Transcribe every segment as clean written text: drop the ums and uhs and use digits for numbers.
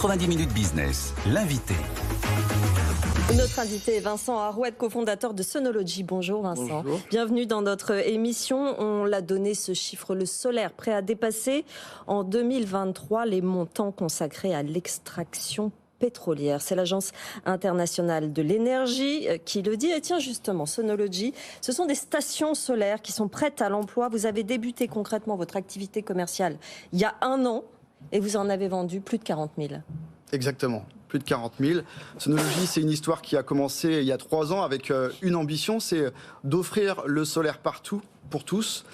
90 minutes business, l'invité. Notre invité est Vincent Arouette, cofondateur de Sonology. Bonjour Vincent. Bonjour. Bienvenue dans notre émission. On l'a donné ce chiffre, le solaire, prêt à dépasser en 2023 les montants consacrés à l'extraction pétrolière. C'est l'Agence internationale de l'énergie qui le dit. Et tiens justement, Sonology, ce sont des stations solaires qui sont prêtes à l'emploi. Vous avez débuté concrètement votre activité commerciale il y a 1 an et vous en avez vendu plus de 40 000. Exactement, plus de 40 000. Sonology, c'est une histoire qui a commencé il y a 3 ans avec une ambition, c'est d'offrir le solaire partout, pour tous.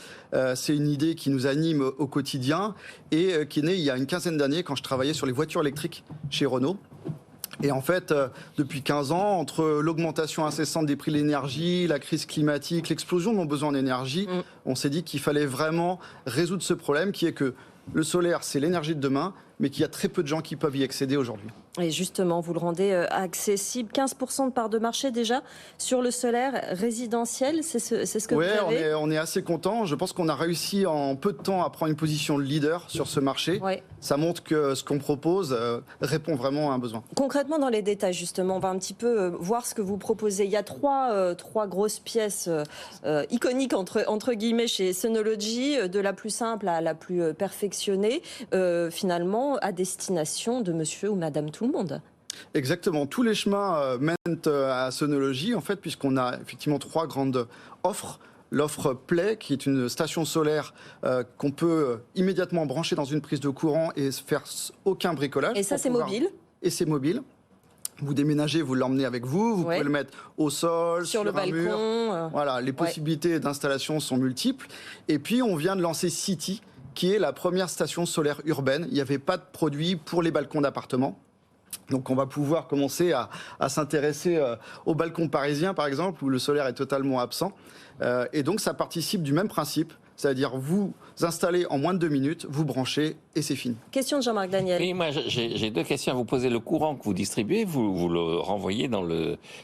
C'est une idée qui nous anime au quotidien et qui est née il y a une quinzaine d'années quand je travaillais sur les voitures électriques chez Renault. Et en fait, depuis 15 ans, entre l'augmentation incessante des prix de l'énergie, la crise climatique, l'explosion de nos besoins en énergie, on s'est dit qu'il fallait vraiment résoudre ce problème qui est que le solaire, c'est l'énergie de demain, mais qu'il y a très peu de gens qui peuvent y accéder aujourd'hui. Et justement, vous le rendez accessible. 15% de part de marché déjà sur le solaire résidentiel, c'est ce que vous avez. On est assez content. Je pense qu'on a réussi en peu de temps à prendre une position de leader sur ce marché. Ouais. Ça montre que ce qu'on propose répond vraiment à un besoin. Concrètement, dans les détails, justement, on va un petit peu voir ce que vous proposez. Il y a trois grosses pièces iconiques, entre guillemets, chez Sonology, de la plus simple à la plus perfectionnée, finalement, à destination de monsieur ou madame tout le monde. Exactement. Tous les chemins mènent à Sonology, en fait, puisqu'on a effectivement 3 grandes offres. L'offre Play, qui est une station solaire qu'on peut immédiatement brancher dans une prise de courant et faire aucun bricolage. Et ça, c'est mobile ? Et c'est mobile. Vous déménagez, vous l'emmenez avec vous, vous pouvez le mettre au sol, sur le un balcon. Mur. Voilà, les possibilités d'installation sont multiples. Et puis, on vient de lancer City, qui est la première station solaire urbaine. Il n'y avait pas de produit pour les balcons d'appartements. Donc on va pouvoir commencer à s'intéresser aux balcons parisiens, par exemple, où le solaire est totalement absent. Et donc ça participe du même principe, c'est-à-dire vous installez en moins de 2 minutes, vous branchez et c'est fini. Question de Jean-Marc Daniel. Oui, moi j'ai 2 questions à vous poser. Le courant que vous distribuez, vous le renvoyez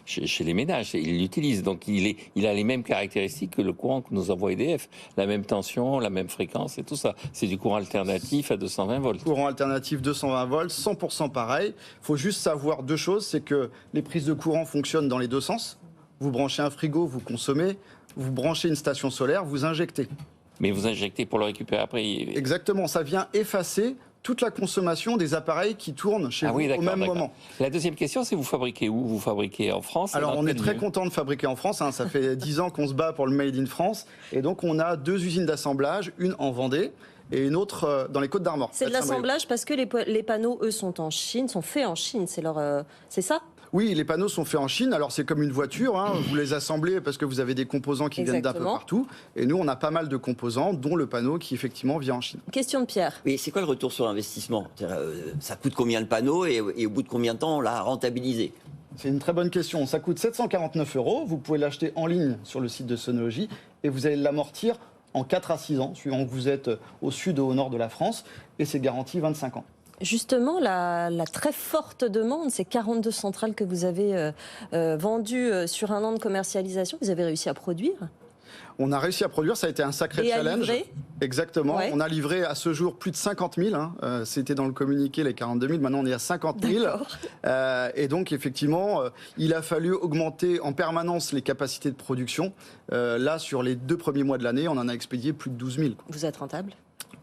chez les ménages, ils l'utilisent. Donc il a les mêmes caractéristiques que le courant que nous envoie EDF. La même tension, la même fréquence et tout ça. C'est du courant alternatif à 220 volts. Courant alternatif 220 volts, 100% pareil. Il faut juste savoir 2 choses, c'est que les prises de courant fonctionnent dans les 2 sens. Vous branchez un frigo, vous consommez. Vous branchez une station solaire, vous injectez. Mais vous injectez pour le récupérer après. Exactement, ça vient effacer toute la consommation des appareils qui tournent chez vous au même moment. La deuxième question, c'est vous fabriquez où ? Vous fabriquez en France ? Alors on est très content de fabriquer en France, ça fait 10 ans qu'on se bat pour le Made in France. Et donc on a 2 usines d'assemblage, une en Vendée et une autre dans les Côtes-d'Armor. C'est de l'assemblage parce que les panneaux, eux, sont en Chine, sont faits en Chine, c'est ça ? Oui, les panneaux sont faits en Chine. Alors, c'est comme une voiture. Vous les assemblez parce que vous avez des composants qui viennent d'un peu partout. Et nous, on a pas mal de composants, dont le panneau qui, effectivement, vient en Chine. Question de Pierre. Oui, c'est quoi le retour sur l'investissement ? Ça coûte combien le panneau et au bout de combien de temps on l'a rentabilisé ? C'est une très bonne question. Ça coûte 749 €. Vous pouvez l'acheter en ligne sur le site de Sonology et vous allez l'amortir en 4 à 6 ans, suivant que vous êtes au sud ou au nord de la France. Et c'est garanti 25 ans. Justement, la très forte demande, ces 42 centrales que vous avez vendues sur 1 an de commercialisation, vous avez réussi à produire ? On a réussi à produire, ça a été un sacré challenge. À livrer ? Exactement. Ouais. On a livré à ce jour plus de 50 000. C'était dans le communiqué les 42 000. Maintenant, on est à 50 000. Et donc, effectivement, il a fallu augmenter en permanence les capacités de production. Là, sur les 2 premiers mois de l'année, on en a expédié plus de 12 000. Vous êtes rentable ?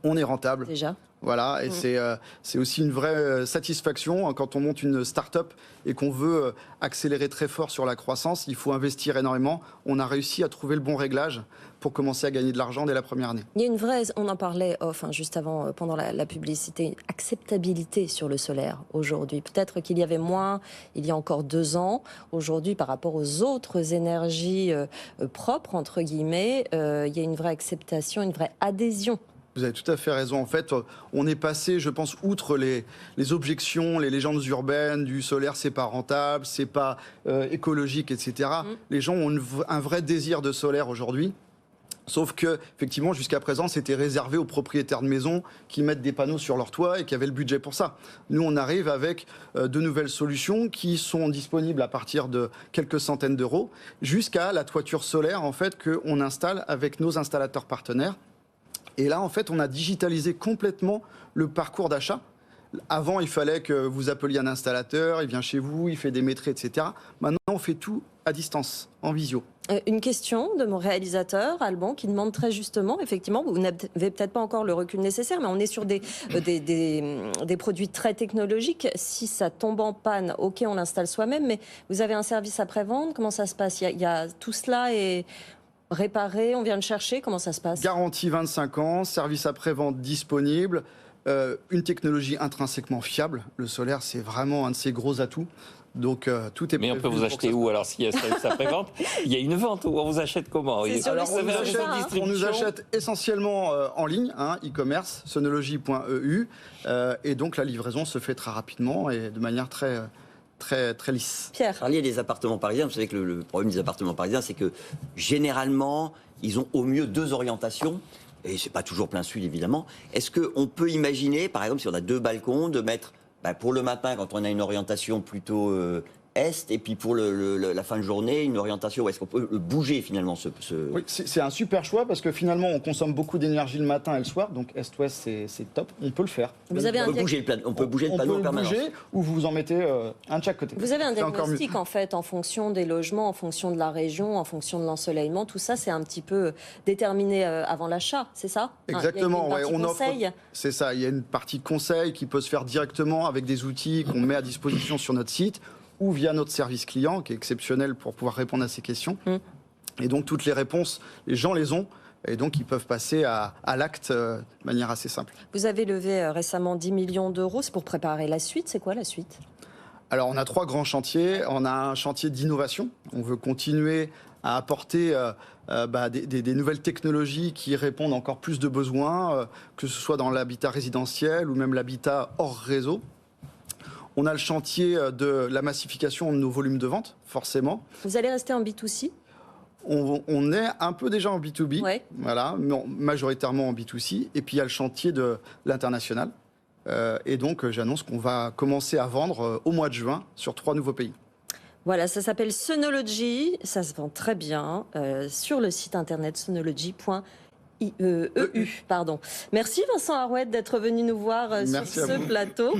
On est rentable. Déjà ? Voilà, et c'est aussi une vraie satisfaction quand on monte une start-up et qu'on veut accélérer très fort sur la croissance. Il faut investir énormément. On a réussi à trouver le bon réglage pour commencer à gagner de l'argent dès la première année. Il y a une vraie, on en parlait juste avant, pendant la publicité, acceptabilité sur le solaire aujourd'hui. Peut-être qu'il y avait moins il y a encore 2 ans. Aujourd'hui, par rapport aux autres énergies propres, entre guillemets, il y a une vraie acceptation, une vraie adhésion. Vous avez tout à fait raison. En fait, on est passé, je pense, outre les objections, les légendes urbaines du solaire, c'est pas rentable, c'est pas écologique, etc. Les gens ont un vrai désir de solaire aujourd'hui. Sauf que, effectivement, jusqu'à présent, c'était réservé aux propriétaires de maisons qui mettent des panneaux sur leur toit et qui avaient le budget pour ça. Nous, on arrive avec de nouvelles solutions qui sont disponibles à partir de quelques centaines d'euros, jusqu'à la toiture solaire, en fait, qu'on installe avec nos installateurs partenaires. Et là, en fait, on a digitalisé complètement le parcours d'achat. Avant, il fallait que vous appeliez un installateur, il vient chez vous, il fait des maîtrises, etc. Maintenant, on fait tout à distance, en visio. Une question de mon réalisateur, Alban, qui demande très justement, effectivement, vous n'avez peut-être pas encore le recul nécessaire, mais on est sur des produits très technologiques. Si ça tombe en panne, ok, on l'installe soi-même, mais vous avez un service après-vente, comment ça se passe ? Il y a tout cela est réparé, on vient le chercher, comment ça se passe ? Garantie 25 ans, service après-vente disponible, une technologie intrinsèquement fiable. Le solaire, c'est vraiment un de ses gros atouts. Donc tout est Mais on peut vous acheter où alors s'il y a service après-vente? Il y a une vente où on vous achète comment? Alors on nous achète essentiellement en ligne, e-commerce, sonology.eu, et donc la livraison se fait très rapidement et de manière très lisse. Pierre. Vous parliez des appartements parisiens, vous savez que le problème des appartements parisiens, c'est que généralement, ils ont au mieux 2 orientations. Et c'est pas toujours plein sud, évidemment. Est-ce qu'on peut imaginer, par exemple, si on a 2 balcons, de mettre pour le matin, quand on a une orientation plutôt est, et puis pour la fin de journée, une orientation où est-ce qu'on peut bouger finalement Oui, c'est un super choix parce que finalement, on consomme beaucoup d'énergie le matin et le soir, donc est-ouest, c'est top. On peut le faire. On peut bouger le panneau en permanence. Ou vous en mettez un de chaque côté. Vous avez un diagnostic en fait en fonction des logements, en fonction de la région, en fonction de l'ensoleillement. Tout ça, c'est un petit peu déterminé avant l'achat, c'est ça? Exactement. On offre. C'est ça. Il y a une partie conseil qui peut se faire directement avec des outils qu'on met à disposition sur notre site ou via notre service client, qui est exceptionnel pour pouvoir répondre à ces questions. Et donc, toutes les réponses, les gens les ont. Et donc, ils peuvent passer à l'acte de manière assez simple. Vous avez levé récemment 10 millions d'euros. C'est pour préparer la suite. C'est quoi la suite? Alors, on a 3 grands chantiers. On a un chantier d'innovation. On veut continuer à apporter des nouvelles technologies qui répondent encore plus de besoins, que ce soit dans l'habitat résidentiel ou même l'habitat hors réseau. On a le chantier de la massification de nos volumes de vente, forcément. Vous allez rester en B2C ? On est un peu déjà en B2B, ouais. Voilà, mais majoritairement en B2C. Et puis il y a le chantier de l'international. Et donc j'annonce qu'on va commencer à vendre au mois de juin sur 3 nouveaux pays. Voilà, ça s'appelle Sonology. Ça se vend très bien sur le site internet sonology.eu. Pardon. Merci Vincent Arouet d'être venu nous voir sur ce plateau.